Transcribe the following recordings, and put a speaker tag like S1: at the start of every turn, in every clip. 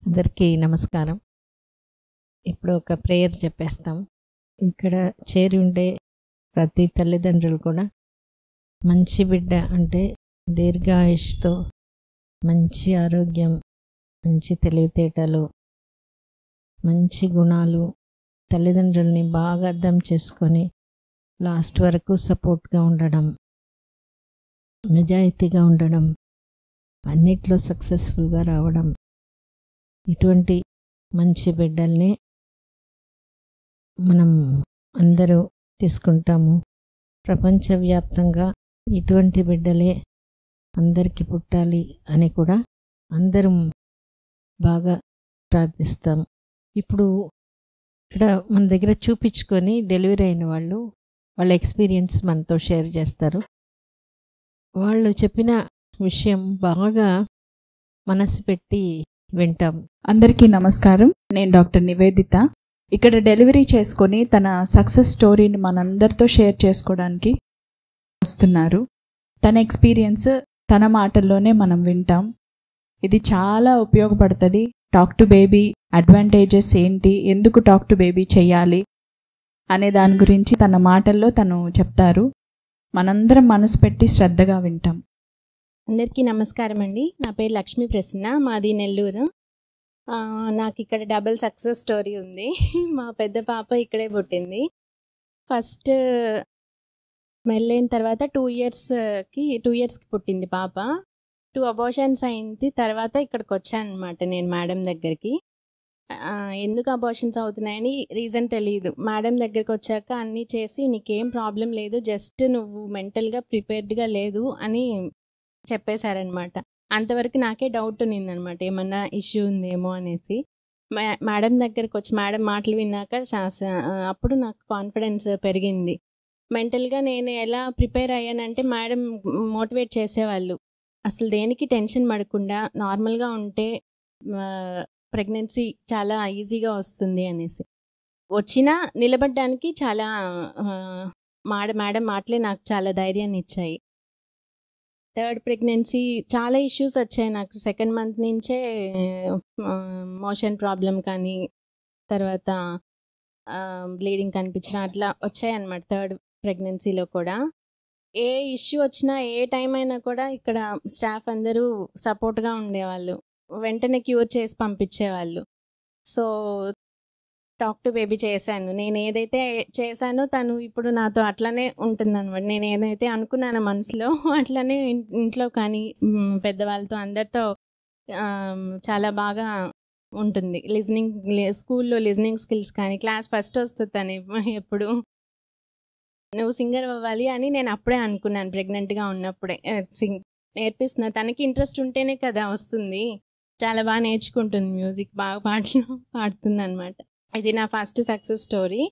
S1: అందరికీ నమస్కారం. ఇప్పుడు ఒక ప్రేయర్ చెప్పేస్తాం. ఇక్కడ చేరి ఉండే ప్రతి తల్లిదండ్రులు కూడా మంచి బిడ్డ అంటే దీర్ఘాయుష్తో, మంచి ఆరోగ్యం, మంచి తెలివితేటలు, మంచి గుణాలు, తల్లిదండ్రుల్ని బాగా అర్థం చేసుకొని లాస్ట్ వరకు సపోర్ట్గా ఉండడం, నిజాయితీగా ఉండడం, అన్నిట్లో సక్సెస్ఫుల్గా రావడం, ఇటువంటి మంచి బిడ్డల్ని మనం అందరూ తీసుకుంటాము. ప్రపంచవ్యాప్తంగా ఇటువంటి బిడ్డలే అందరికీ పుట్టాలి అని కూడా అందరం బాగా ప్రార్థిస్తాం. ఇప్పుడు ఇక్కడ మన దగ్గర చూపించుకొని డెలివరీ అయిన వాళ్ళు వాళ్ళ ఎక్స్పీరియన్స్ మనతో షేర్ చేస్తారు. వాళ్ళు చెప్పిన విషయం బాగా మనసు పెట్టి వింటాం.
S2: అందరికీ నమస్కారం. నేను డాక్టర్ నివేదిత. ఇక్కడ డెలివరీ చేసుకొని తన సక్సెస్ స్టోరీని మనందరితో షేర్ చేసుకోవడానికి వస్తున్నారు. తన ఎక్స్పీరియన్స్ తన మాటల్లోనే మనం వింటాం. ఇది చాలా ఉపయోగపడుతుంది. టాక్ టు బేబీ అడ్వాంటేజెస్ ఏంటి, ఎందుకు టాక్ టు బేబీ చేయాలి అనే దాని గురించి తన మాటల్లో తను చెప్తారు. మనందరం మనసు పెట్టి శ్రద్ధగా వింటాం.
S3: అందరికీ నమస్కారం అండి. నా పేరు లక్ష్మీ ప్రసన్న, మాది నెల్లూరు. నాకు ఇక్కడ డబుల్ సక్సెస్ స్టోరీ ఉంది. మా పెద్ద పాప ఇక్కడే పుట్టింది. ఫస్ట్ మెల్లైన తర్వాత 2 ఇయర్స్కి పుట్టింది పాప. 2 అబార్షన్స్ అయింది. తర్వాత ఇక్కడికి వచ్చాను అనమాట నేను మేడం దగ్గరికి. ఎందుకు అబార్షన్స్ అవుతున్నాయని రీజన్ తెలియదు. మేడం దగ్గరికి వచ్చాక అన్నీ చేసి నీకేం ప్రాబ్లం లేదు, జస్ట్ నువ్వు మెంటల్గా ప్రిపేర్డ్గా లేదు అని చెప్పేశారనమాట. అంతవరకు నాకే డౌట్ ఉన్నిందనమాట, ఏమన్నా ఇష్యూ ఉందేమో అనేసి. మేడం దగ్గరికి వచ్చి మేడం మాటలు విన్నాక అప్పుడు నాకు కాన్ఫిడెన్స్ పెరిగింది. మెంటల్గా నేను ఎలా ప్రిపేర్ అయ్యానంటే మేడం మోటివేట్ చేసేవాళ్ళు, అసలు దేనికి టెన్షన్ పడకుండా నార్మల్గా ఉంటే ప్రెగ్నెన్సీ చాలా ఈజీగా వస్తుంది అనేసి. వచ్చినా నిలబడడానికి చాలా మేడం మాటలే నాకు చాలా ధైర్యాన్ని ఇచ్చాయి. 3rd ప్రెగ్నెన్సీ చాలా ఇష్యూస్ వచ్చాయి నాకు. 2nd మంత్ నుంచే మోషన్ ప్రాబ్లం కానీ, తర్వాత బ్లీడింగ్ కనిపించిన అట్లా వచ్చాయన్నమాట 3rd ప్రెగ్నెన్సీలో కూడా. ఏ ఇష్యూ వచ్చినా ఏ టైం అయినా కూడా ఇక్కడ స్టాఫ్ అందరూ సపోర్ట్గా ఉండేవాళ్ళు, వెంటనే క్యూర్ చేసి పంపించేవాళ్ళు. సో టాక్ టు బేబీ చేశాను. నేను ఏదైతే చేశానో తను ఇప్పుడు నాతో అట్లనే ఉంటుందన్నమాట. నేను ఏదైతే అనుకున్నానో మనసులో అట్లనే ఇంట్లో కానీ పెద్దవాళ్ళతో అందరితో చాలా బాగా ఉంటుంది. స్కూల్లో లిజనింగ్ స్కిల్స్ కానీ క్లాస్ ఫస్ట్ వస్తుంది తను ఎప్పుడు. నువ్వు సింగర్ అవ్వాలి అని నేను అప్పుడే అనుకున్నాను, ప్రెగ్నెంట్గా ఉన్నప్పుడే. నేర్పిస్తున్నా, తనకి ఇంట్రెస్ట్ ఉంటేనే కదా వస్తుంది. చాలా బాగా నేర్చుకుంటుంది, మ్యూజిక్ బాగా పాడుతుంది అనమాట. ఇది నా ఫస్ట్ సక్సెస్ స్టోరీ.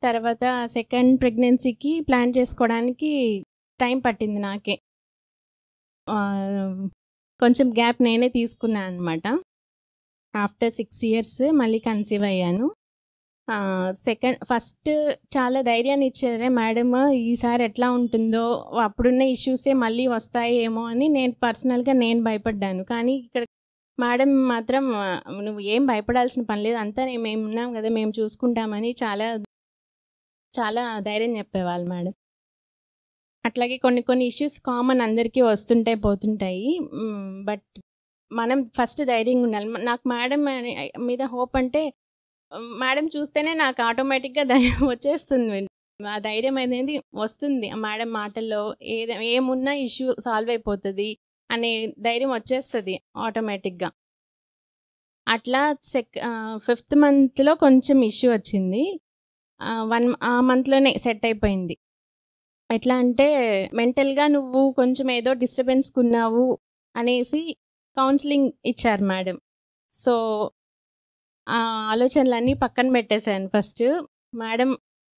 S3: తర్వాత 2nd ప్రెగ్నెన్సీకి ప్లాన్ చేసుకోవడానికి టైం పట్టింది నాకే. కొంచెం గ్యాప్ నేనే తీసుకున్నాను అనమాట. ఆఫ్టర్ 6 years మళ్ళీ కన్సీవ్ అయ్యాను. ఫస్ట్ చాలా ధైర్యాన్ని ఇచ్చారే మేడం, ఈసారి ఎట్లా ఉంటుందో, అప్పుడున్న ఇష్యూసే మళ్ళీ వస్తాయేమో అని నేను పర్సనల్గా భయపడ్డాను. కానీ ఇక్కడ మేడం మాత్రం నువ్వు ఏం భయపడాల్సిన పని లేదు, అంతా మేము ఉన్నాం కదా, మేము చూసుకుంటామని చాలా చాలా ధైర్యం చెప్పేవాళ్ళు మేడం. అట్లాగే కొన్ని ఇష్యూస్ కామన్, అందరికీ వస్తుంటాయి పోతుంటాయి. బట్ మనం ఫస్ట్ ధైర్యంగా ఉండాలి. నాకు మేడం మీద హోప్ అంటే మేడం చూస్తేనే నాకు ఆటోమేటిక్గా వచ్చేస్తుంది. ఆ ధైర్యం అనేది వస్తుంది మేడం మాటల్లో. ఏమున్నా ఇష్యూ సాల్వ్ అయిపోతుంది అనే ధైర్యం వచ్చేస్తుంది ఆటోమేటిక్గా. అట్లా 5th మంత్లో కొంచెం ఇష్యూ వచ్చింది. ఆ మంత్లోనే సెట్ అయిపోయింది. ఎట్లా అంటే మెంటల్గా నువ్వు కొంచెం ఏదో డిస్టర్బెన్స్కి ఉన్నావు అనేసి కౌన్సిలింగ్ ఇచ్చారు మేడం. సో ఆ ఆలోచనలన్నీ పక్కన పెట్టేశాను ఫస్ట్.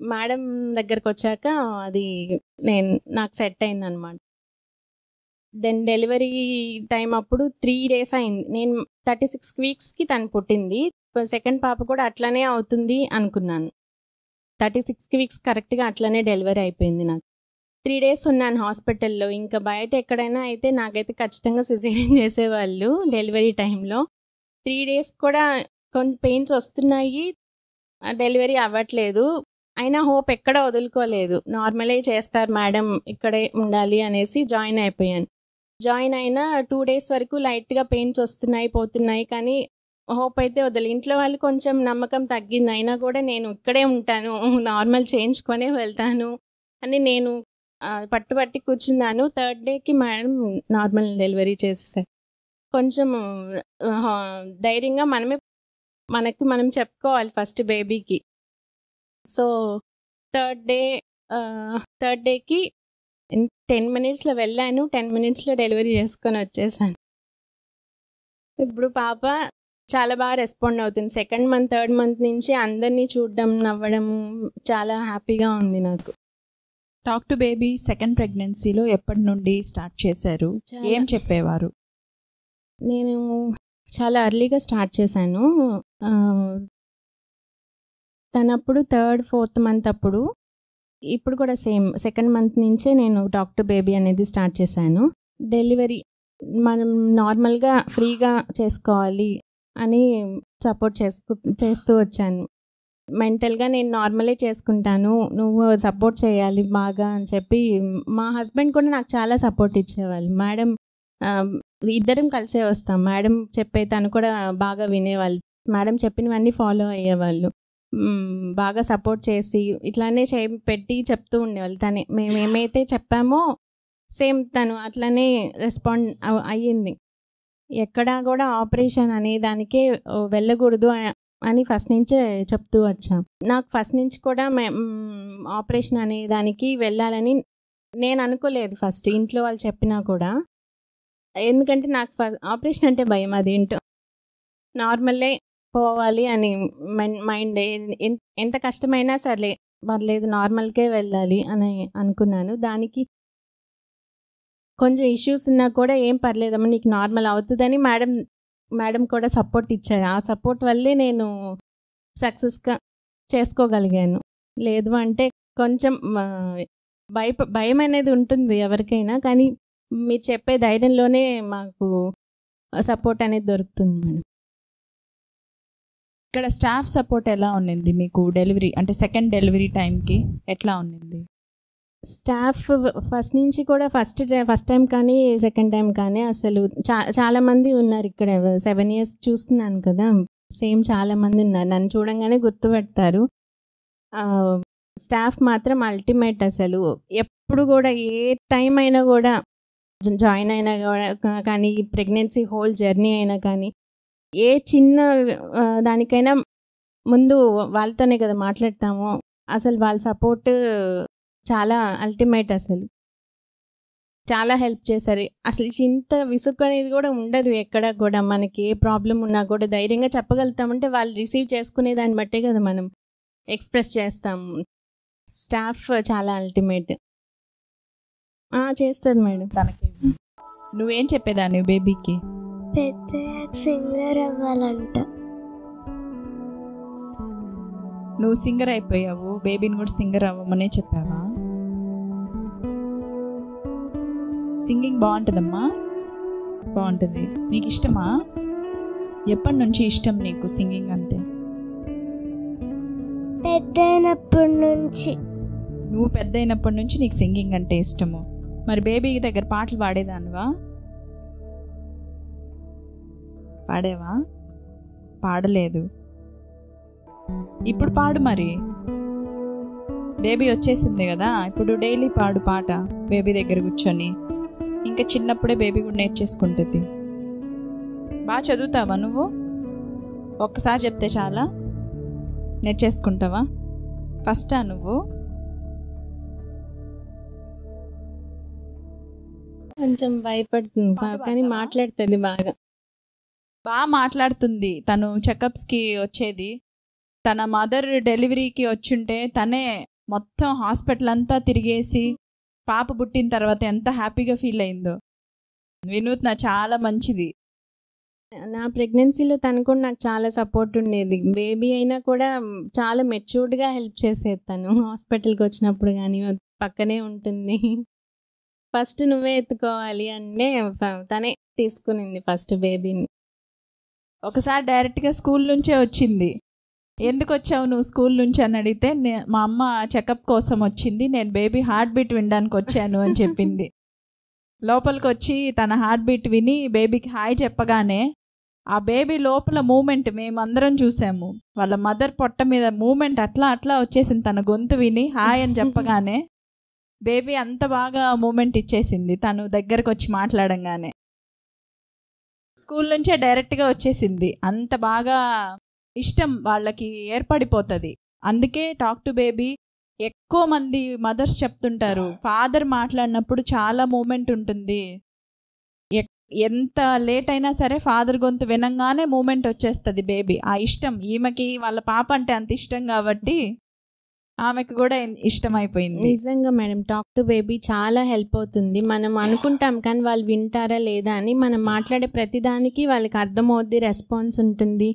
S3: మేడం దగ్గరకు వచ్చాక అది నాకు సెట్ అయిందనమాట. దెన్ డెలివరీ టైం అప్పుడు 3 days అయింది. నేను 36 weeksకి తను పుట్టింది. 2nd పాప కూడా అట్లనే అవుతుంది అనుకున్నాను. 36 weeks కరెక్ట్గా అట్లనే డెలివరీ అయిపోయింది నాకు. 3 days ఉన్నాను హాస్పిటల్లో. ఇంకా బయట ఎక్కడైనా అయితే నాకైతే ఖచ్చితంగా సిజేరియన్ చేసేవాళ్ళు డెలివరీ టైంలో. 3 days కూడా కొన్ని పెయిన్స్ వస్తున్నాయి, డెలివరీ అవ్వట్లేదు. అయినా హోప్ ఎక్కడ వదులుకోలేదు. నార్మలే చేస్తారు మేడం, ఇక్కడే ఉండాలి అనేసి జాయిన్ అయిపోయాను. జాయిన్ అయిన 2 days వరకు లైట్గా పెయిన్స్ వస్తున్నాయి పోతున్నాయి, కానీ హోప్ అయితే వదలి. ఇంట్లో వాళ్ళు కొంచెం నమ్మకం తగ్గింది, అయినా కూడా నేను ఇక్కడే ఉంటాను, నార్మల్ చేయించుకొనే వెళ్తాను అని నేను పట్టుబట్టి కూర్చున్నాను. 3rd dayకి మేడం నార్మల్ డెలివరీ చేసేసారు. కొంచెం ధైర్యంగా మనకి మనం చెప్పుకోవాలి ఫస్ట్ బేబీకి. సో 3rd డేకి 10 minutesలో వెళ్ళాను, 10 minutesలో డెలివరీ చేసుకొని వచ్చేసాను. ఇప్పుడు పాప చాలా బాగా రెస్పాండ్ అవుతుంది. 2nd month 3rd month నుంచి అందరినీ చూడడం, నవ్వడం చాలా హ్యాపీగా ఉంది నాకు.
S2: టాక్ టు బేబీ సెకండ్ ప్రెగ్నెన్సీలో ఎప్పటి నుండి స్టార్ట్ చేశారు? ఏం చెప్పేవారు?
S3: నేను చాలా ఎర్లీగా స్టార్ట్ చేశాను. తనప్పుడు 3rd 4th month అప్పుడు. ఇప్పుడు కూడా సేమ్ 2nd month నుంచే నేను టాక్ టు బేబీ అనేది స్టార్ట్ చేశాను. డెలివరీ మనం నార్మల్గా ఫ్రీగా చేసుకోవాలి అని సపోర్ట్ చేస్తూ వచ్చాను. మెంటల్గా నేను నార్మలే చేసుకుంటాను, నువ్వు సపోర్ట్ చేయాలి బాగా అని చెప్పి మా హస్బెండ్ కూడా నాకు చాలా సపోర్ట్ ఇచ్చేవాళ్ళు. మేడం ఇద్దరం కలిసే వస్తాం, మేడం చెప్పే తను కూడా బాగా వినేవాళ్ళు, మేడం చెప్పినవన్నీ ఫాలో అయ్యేవాళ్ళు. బాగా సపోర్ట్ చేసి ఇట్లానే పెట్టి చెప్తూ ఉండేవాళ్ళు. తనే మేము ఏమైతే చెప్పామో సేమ్ తను అట్లనే రెస్పాండ్ అయ్యింది. ఎక్కడా కూడా ఆపరేషన్ అనే దానికే వెళ్ళకూడదు అని ఫస్ట్ నుంచే చెప్తూ వచ్చాం. నాకు ఫస్ట్ నుంచి కూడా ఆపరేషన్ అనే దానికి వెళ్ళాలని నేను అనుకోలేదు ఫస్ట్, ఇంట్లో వాళ్ళు చెప్పినా కూడా. ఎందుకంటే నాకు ఆపరేషన్ అంటే భయం, అదేంటో నార్మల్లే పోవాలి అని మైండ్. ఎంత కష్టమైనా సరే పర్లేదు, నార్మల్కే వెళ్ళాలి అని అనుకున్నాను. దానికి కొంచెం ఇష్యూస్ ఉన్నా కూడా ఏం పర్లేదమ్మా, నీకు నార్మల్ అవుతుందని మేడం కూడా సపోర్ట్ ఇచ్చారు. ఆ సపోర్ట్ వల్లే నేను సక్సెస్గా చేసుకోగలిగాను. లేదు అంటే కొంచెం భయం అనేది ఉంటుంది ఎవరికైనా, కానీ మీరు చెప్పే ధైర్యంలోనే మాకు సపోర్ట్ అనేది దొరుకుతుంది మేడం.
S2: ఇక్కడ స్టాఫ్ సపోర్ట్ ఎలా ఉన్నింది మీకు డెలివరీ, అంటే సెకండ్ డెలివరీ టైంకి ఎట్లా ఉన్నింది?
S3: స్టాఫ్ ఫస్ట్ నుంచి కూడా ఫస్ట్ టైం కానీ సెకండ్ టైం కానీ అసలు చాలామంది ఉన్నారు ఇక్కడ. 7 years చూస్తున్నాను కదా, సేమ్ చాలామంది ఉన్నారు. నన్ను చూడంగానే గుర్తుపెడతారు. స్టాఫ్ మాత్రం అల్టిమేట్ అసలు. ఎప్పుడు కూడా ఏ టైం అయినా కూడా జాయిన్ అయినా కూడా కానీ, ప్రెగ్నెన్సీ హోల్ జర్నీ అయినా కానీ, ఏ చిన్న దానికైనా ముందు వాళ్ళతోనే కదా మాట్లాడతాము. అసలు వాళ్ళ సపోర్ట్ చాలా అల్టిమేట్, అసలు చాలా హెల్ప్ చేశారు. అసలు ఇంత విసుగు అనేది కూడా ఉండదు ఎక్కడ కూడా. మనకి ఏ ప్రాబ్లం ఉన్నా కూడా ధైర్యంగా చెప్పగలుగుతామంటే వాళ్ళు రిసీవ్ చేసుకునే దాన్ని బట్టే కదా మనం ఎక్స్ప్రెస్ చేస్తాం. స్టాఫ్ చాలా అల్టిమేట్. చేస్తుంది మేడం.
S2: తనకి నువ్వేం చెప్పేదాన్ని బేబీకి?
S4: పెద్ద సింగర్ అవ్వాలంట.
S2: నువ్వు సింగర్ అయిపోయావు, బేబీని కూడా సింగర్ అవ్వమనే చెప్పావా? సింగింగ్ బాగుంటుందమ్మా, బాగుంటుంది. నీకు ఇష్టమా? ఎప్పటి నుంచి ఇష్టం నీకు సింగింగ్ అంటే?
S4: పెద్దయినప్పటి నుంచి.
S2: నువ్వు పెద్ద అయినప్పటి నుంచి నీకు సింగింగ్ అంటే ఇష్టము. మరి బేబీ దగ్గర పాటలు పాడేదానివా? పాడేవా? పాడలేదు. ఇప్పుడు పాడు మరి. బేబీ వచ్చేసింది కదా, ఇప్పుడు డైలీ పాడు పాట బేబీ దగ్గర కూర్చొని. ఇంకా చిన్నప్పుడే బేబీ కూడా నేర్చేసుకుంటుంది. బాగా చదువుతావా నువ్వు? ఒక్కసారి చెప్తే చాలా నేర్చేసుకుంటావా? ఫస్టా నువ్వు?
S3: కొంచెం భయపడుతుంది కానీ మాట్లాడుతుంది బాగా.
S2: బాగా మాట్లాడుతుంది. తను చెకప్స్కి వచ్చేది. తన మదర్ డెలివరీకి వచ్చుంటే తనే మొత్తం హాస్పిటల్ అంతా తిరిగేసి పాప పుట్టిన తర్వాత ఎంత హ్యాపీగా ఫీల్ అయిందో. వినూత్న చాలా మంచిది.
S3: నా ప్రెగ్నెన్సీలో తను కూడా నాకు చాలా సపోర్ట్ ఉండేది. బేబీ అయినా కూడా చాలా మెచ్యూర్డ్గా హెల్ప్ చేసేది. తను హాస్పిటల్కి వచ్చినప్పుడు కానీ పక్కనే ఉంటుంది. ఫస్ట్ నువ్వే ఎత్తుకోవాలి అంటే తనే తీసుకునింది ఫస్ట్ బేబీని.
S2: ఒకసారి డైరెక్ట్గా స్కూల్ నుంచే వచ్చింది. ఎందుకు వచ్చావు నువ్వు స్కూల్ నుంచి అని అడిగితే మా అమ్మ చెకప్ కోసం వచ్చింది, నేను బేబీ హార్ట్ బీట్ వినడానికి వచ్చాను అని చెప్పింది. లోపలికి వచ్చి తన హార్ట్ బీట్ విని బేబీకి హాయ్ చెప్పగానే ఆ బేబీ లోపల మూమెంట్ మేమందరం చూసాము. వాళ్ళ మదర్ పొట్ట మీద మూమెంట్ అట్లా వచ్చేసింది. తన గొంతు విని హాయ్ అని చెప్పగానే బేబీ అంత బాగా మూమెంట్ ఇచ్చేసింది తను దగ్గరకు వచ్చి మాట్లాడంగానే. స్కూల్ నుంచే డైరెక్ట్గా వచ్చేసింది. అంత బాగా ఇష్టం వాళ్ళకి ఏర్పడిపోతుంది. అందుకే టాక్ టు బేబీ ఎక్కువ మంది మదర్స్ చెప్తుంటారు, ఫాదర్ మాట్లాడినప్పుడు చాలా మూమెంట్ ఉంటుంది, ఎంత లేట్ అయినా సరే ఫాదర్ గొంతు వినంగానే మూమెంట్ వచ్చేస్తుంది బేబీ. ఆ ఇష్టం ఈమెకి వాళ్ళ పాప అంటే అంత ఇష్టం కాబట్టి ఆమెకు కూడా ఇష్టం అయిపోయింది.
S3: నిజంగా మేడం, టాక్ టు బేబీ చాలా హెల్ప్ అవుతుంది. మనం అనుకుంటాం కానీ వాళ్ళు వింటారా లేదా అని. మనం మాట్లాడే ప్రతిదానికి వాళ్ళకి అర్థమవుద్ది, రెస్పాన్స్ ఉంటుంది.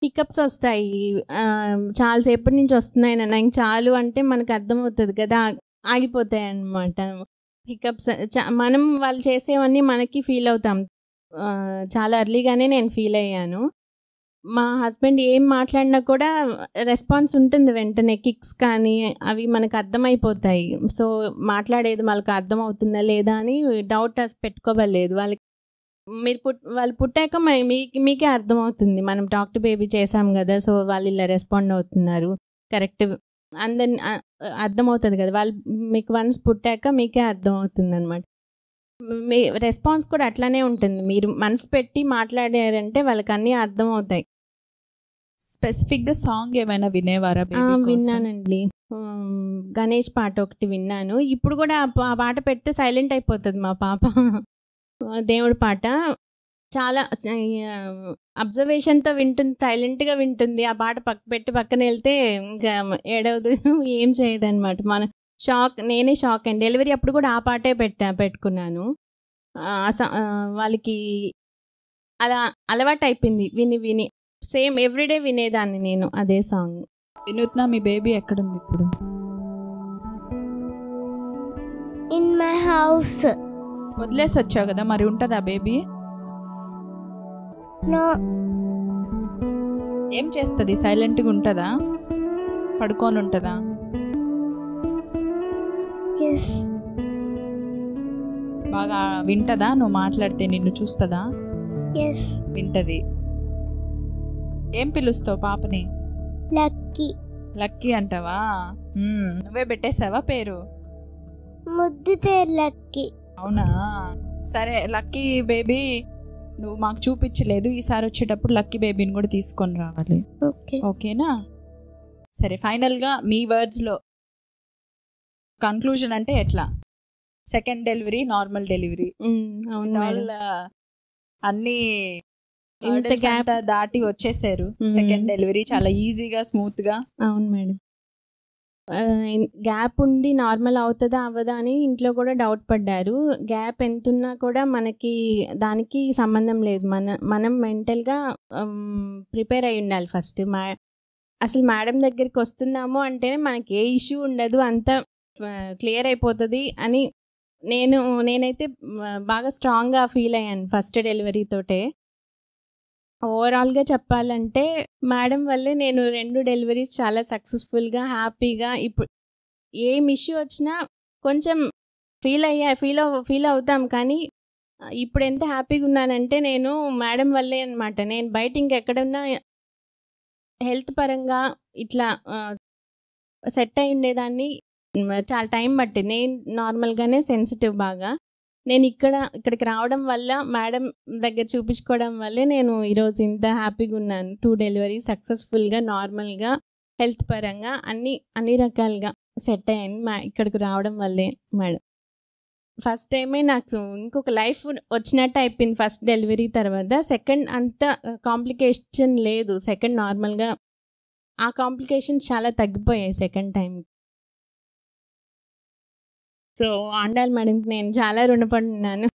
S3: పికప్స్ వస్తాయి, చాలాసేపటి నుంచి వస్తున్నాయి నాకు చాలు అంటే మనకు అర్థమవుతుంది కదా, ఆగిపోతాయి అన్నమాట పికప్స్. మనం వాళ్ళు చేసేవన్నీ మనకి ఫీల్ అవుతాం. చాలా ఎర్లీగానే నేను ఫీల్ అయ్యాను. మా హస్బెండ్ ఏం మాట్లాడినా కూడా రెస్పాన్స్ ఉంటుంది వెంటనే, కిక్స్ కానీ అవి మనకు అర్థమైపోతాయి. సో మాట్లాడేది వాళ్ళకి అర్థమవుతుందా లేదా అని డౌట్ పెట్టుకోవలేదు. వాళ్ళకి వాళ్ళు పుట్టాక మీకే అర్థమవుతుంది, మనం టాక్ టు బేబీ చేసాం కదా, సో వాళ్ళు ఇలా రెస్పాండ్ అవుతున్నారు కరెక్ట్ అందరిని అర్థమవుతుంది కదా. వాళ్ళు మీకు వన్స్ పుట్టాక మీకే అర్థమవుతుంది అనమాట. మీ రెస్పాన్స్ కూడా అట్లానే ఉంటుంది. మీరు మనసు పెట్టి మాట్లాడారంటే వాళ్ళకి అన్నీ అర్థమవుతాయి.
S2: స్పెసిఫిక్గా సాంగ్ ఏమైనా వినేవారా?
S3: విన్నానండి, గణేష్ పాట ఒకటి విన్నాను. ఇప్పుడు కూడా ఆ పాట పెడితే సైలెంట్ అయిపోతుంది మా పాప. దేవుడి పాట చాలా అబ్జర్వేషన్తో వింటుంది, సైలెంట్గా వింటుంది. ఆ పాట పక్కన వెళ్తే ఇంకా ఏడవదు, ఏం చేయదన్నమాట. నేనే షాక్ అండి. డెలివరీ అప్పుడు కూడా ఆ పాటే పెట్టుకున్నాను. వాళ్ళకి అలా అలవాటు అయిపోయింది విని విని. సేమ్ ఎవ్రీడే వినేదాన్ని నేను అదే సాంగ్.
S2: వినూత్న, మీ బేబీ ఎక్కడుంది ఇప్పుడు?
S4: In my house.
S2: వదిలేసి వచ్చావు కదా, మరి ఉంటుందా బేబీ?
S4: నో.
S2: ఏం చేస్తుంది? సైలెంట్గా ఉంటుందా? పడుకొని ఉంటుందా?
S4: ఎస్.
S2: బాగా వింటదా? నువ్వు మాట్లాడితే నిన్ను చూస్తుందా?
S4: ఎస్,
S2: వింటది. ఏం పిలుస్తావు పాపని?
S4: లక్కీ.
S2: లక్కీ అంటావా? నువ్వే పెట్టేసావా పేరు?
S4: ముద్దు పేరు లక్కీ.
S2: అవునా, సరే. లక్కీ బేబీ నువ్వు మాకు చూపించలేదు, ఈసారి వచ్చేటప్పుడు లక్కీ బేబీని కూడా తీసుకొని రావాలి. ఓకేనా? సరే, ఫైనల్గా మీ వర్డ్స్లో కన్క్లూజన్ అంటే ఎట్లా? సెకండ్ డెలివరీ, నార్మల్ డెలివరీ, అన్నీ దాటి వచ్చేసారు. సెకండ్ డెలివరీ చాలా ఈజీగా, స్మూత్గా.
S3: అవును మేడం. గ్యాప్ ఉండి నార్మల్ అవుతుందా అవ్వదా అని ఇంట్లో కూడా డౌట్ పడ్డారు. గ్యాప్ ఎంతున్నా కూడా మనకి దానికి సంబంధం లేదు. మనం మెంటల్గా ప్రిపేర్ అయి ఉండాలి ఫస్ట్. అసలు మేడం దగ్గరికి వస్తున్నాము అంటే మనకి ఏ ఇష్యూ ఉండదు, అంతా క్లియర్ అయిపోతుంది అని నేనైతే బాగా స్ట్రాంగ్గా ఫీల్ అయ్యాను ఫస్ట్ డెలివరీతోటే. ఓవరాల్గా చెప్పాలంటే మేడం వల్లే నేను 2 డెలివరీస్ చాలా సక్సెస్ఫుల్గా, హ్యాపీగా. ఇప్పుడు ఏం ఇష్యూ వచ్చినా కొంచెం ఫీల్ అవుతాం, కానీ ఇప్పుడు ఎంత హ్యాపీగా ఉన్నానంటే నేను మేడం వల్లే అనమాట. నేను బయట ఇంకెక్కడున్నా హెల్త్ పరంగా ఇట్లా సెట్ అయి ఉండేదాన్ని. చాలా టైం పట్టింది. నేను నార్మల్గానే సెన్సిటివ్ బాగా. నేను ఇక్కడికి రావడం వల్ల, మేడం దగ్గర చూపించుకోవడం వల్లే నేను ఈరోజు ఇంత హ్యాపీగా ఉన్నాను. 2 డెలివరీ సక్సెస్ఫుల్గా, నార్మల్గా, హెల్త్ పరంగా అన్ని రకాలుగా సెట్ అయ్యాను ఇక్కడికి రావడం వల్లే మేడం. ఫస్ట్ టైమే నాకు ఇంకొక లైఫ్ వచ్చినట్టు అయిపోయింది ఫస్ట్ డెలివరీ తర్వాత. సెకండ్ అంత కాంప్లికేషన్ లేదు. సెకండ్ నార్మల్గా, ఆ కాంప్లికేషన్స్ చాలా తగ్గిపోయాయి సెకండ్ టైం. సో ఆండాల్ మేడంకి నేను చాలా రుణపడినాను.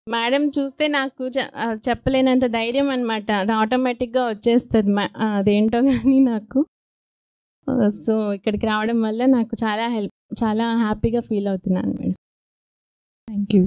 S3: మేడం చూస్తే నాకు చెప్పలేనంత ధైర్యం అనమాట. అది ఆటోమేటిక్గా వచ్చేస్తుంది, అదేంటో కానీ నాకు. సో ఇక్కడికి రావడం వల్ల నాకు చాలా హ్యాపీగా ఫీల్ అవుతున్నాను మేడం.
S2: Thank you.